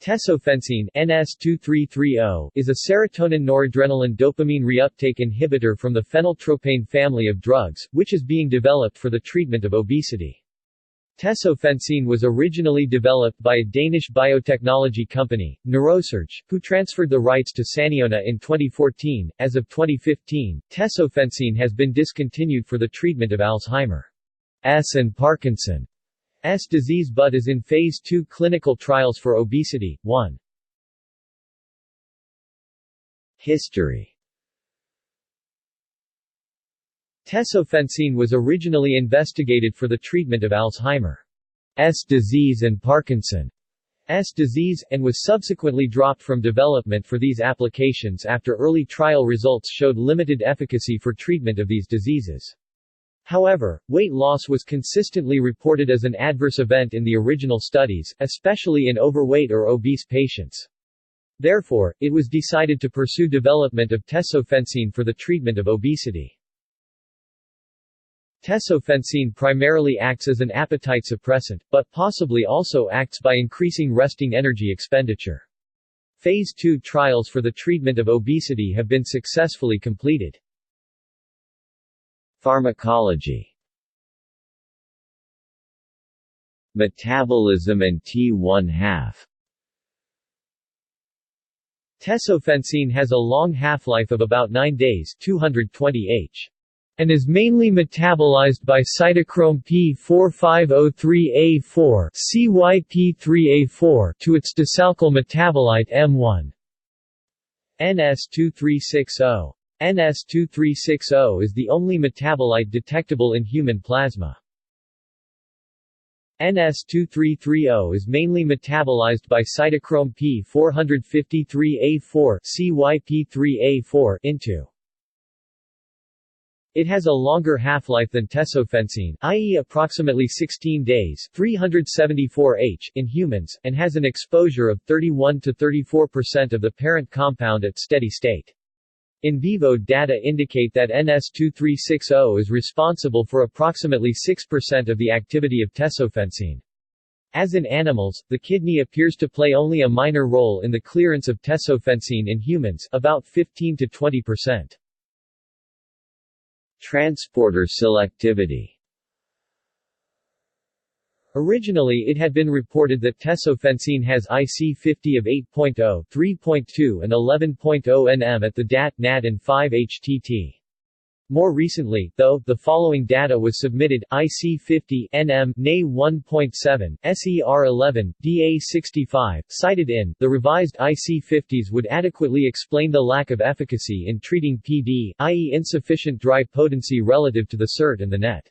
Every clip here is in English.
Tesofensine (NS2330) is a serotonin-noradrenaline dopamine reuptake inhibitor from the phenyltropane family of drugs, which is being developed for the treatment of obesity. Tesofensine was originally developed by a Danish biotechnology company, Neurosurge, who transferred the rights to Saniona in 2014. As of 2015, tesofensine has been discontinued for the treatment of Alzheimer's and Parkinson's disease but is in Phase 2 clinical trials for obesity. 1. History. Tesofensine was originally investigated for the treatment of Alzheimer's disease and Parkinson's disease, and was subsequently dropped from development for these applications after early trial results showed limited efficacy for treatment of these diseases. However, weight loss was consistently reported as an adverse event in the original studies, especially in overweight or obese patients. Therefore, it was decided to pursue development of tesofensine for the treatment of obesity. Tesofensine primarily acts as an appetite suppressant, but possibly also acts by increasing resting energy expenditure. Phase 2 trials for the treatment of obesity have been successfully completed. Pharmacology. Metabolism and T1/2. Tesofensine has a long half-life of about 9 days 220 H. And is mainly metabolized by cytochrome P4503A4 CYP3A4 to its desalkyl metabolite M1. NS2360. NS2360 is the only metabolite detectable in human plasma. NS2330 is mainly metabolized by cytochrome P453A4 CYP3A4 into. It has a longer half-life than tesofensine, i.e. approximately 16 days 374 H in humans, and has an exposure of 31 to 34% of the parent compound at steady state. In vivo data indicate that NS2360 is responsible for approximately 6% of the activity of tesofensine. As in animals, the kidney appears to play only a minor role in the clearance of tesofensine in humans, about 15 to 20%. Transporter selectivity. Originally it had been reported that tesofensine has IC50 of 8.0, 3.2 and 11.0 nm at the DAT, NAD and 5-HTT. More recently, though, the following data was submitted: IC50 nm, Na 1.7, SER11, DA65, cited in. The revised IC50s would adequately explain the lack of efficacy in treating PD, i.e. insufficient dry potency relative to the SERT and the NET.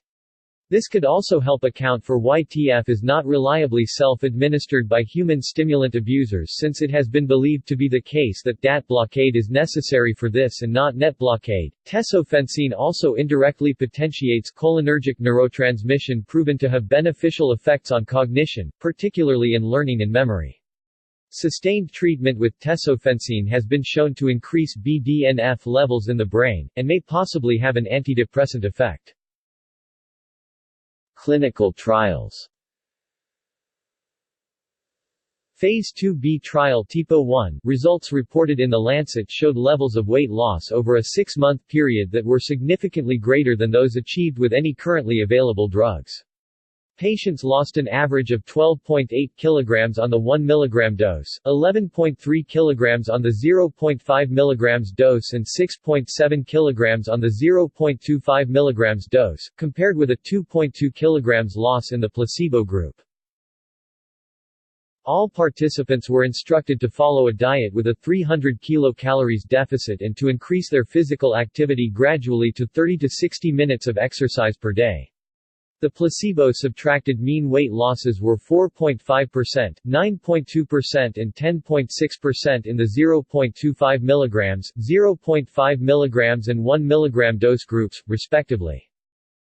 This could also help account for why TF is not reliably self-administered by human stimulant abusers, since it has been believed to be the case that DAT blockade is necessary for this and not NET blockade. Tesofensine also indirectly potentiates cholinergic neurotransmission proven to have beneficial effects on cognition, particularly in learning and memory. Sustained treatment with tesofensine has been shown to increase BDNF levels in the brain, and may possibly have an antidepressant effect. Clinical trials. Phase 2b trial TPO-1 results reported in The Lancet showed levels of weight loss over a 6-month period that were significantly greater than those achieved with any currently available drugs. Patients lost an average of 12.8 kg on the 1 mg dose, 11.3 kg on the 0.5 mg dose and 6.7 kg on the 0.25 mg dose, compared with a 2.2 kg loss in the placebo group. All participants were instructed to follow a diet with a 300 kcal deficit and to increase their physical activity gradually to 30 to 60 minutes of exercise per day. The placebo-subtracted mean weight losses were 4.5%, 9.2% and 10.6% in the 0.25 mg, 0.5 mg and 1 mg dose groups, respectively.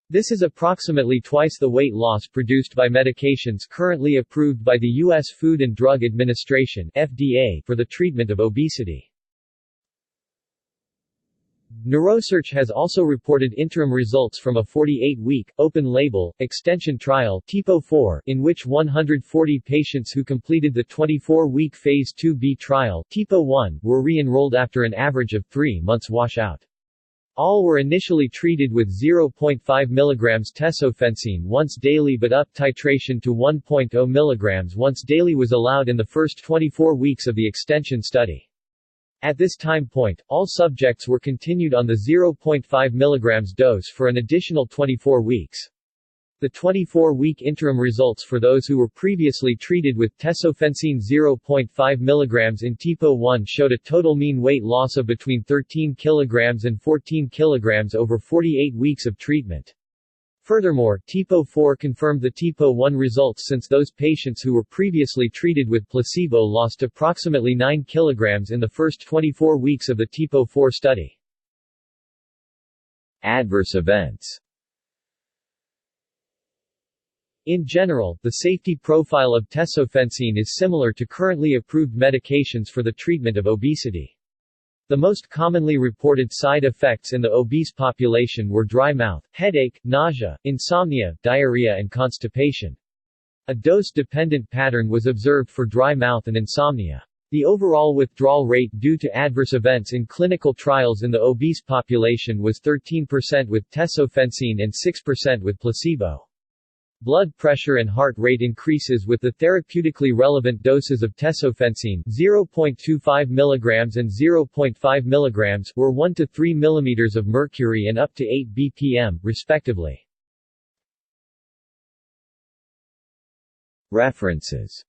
This is approximately twice the weight loss produced by medications currently approved by the U.S. Food and Drug Administration (FDA) for the treatment of obesity. Neurosearch has also reported interim results from a 48-week, open-label, extension trial TEPO-4, in which 140 patients who completed the 24-week Phase 2b trial TEPO-1 were re-enrolled after an average of 3 months washout. All were initially treated with 0.5 mg tesofensine once daily, but up titration to 1.0 mg once daily was allowed in the first 24 weeks of the extension study. At this time point, all subjects were continued on the 0.5 mg dose for an additional 24 weeks. The 24-week interim results for those who were previously treated with tesofensine 0.5 mg in TEPO-1 showed a total mean weight loss of between 13 kg and 14 kg over 48 weeks of treatment. Furthermore, TEPO-4 confirmed the TEPO-1 results, since those patients who were previously treated with placebo lost approximately 9 kg in the first 24 weeks of the TEPO-4 study. Adverse events. In general, the safety profile of tesofensine is similar to currently approved medications for the treatment of obesity. The most commonly reported side effects in the obese population were dry mouth, headache, nausea, insomnia, diarrhea and constipation. A dose-dependent pattern was observed for dry mouth and insomnia. The overall withdrawal rate due to adverse events in clinical trials in the obese population was 13% with tesofensine and 6% with placebo. Blood pressure and heart rate increases with the therapeutically relevant doses of tesofensine 0.25 mg and 0.5 mg were 1 to 3 mm of mercury and up to 8 bpm, respectively. References.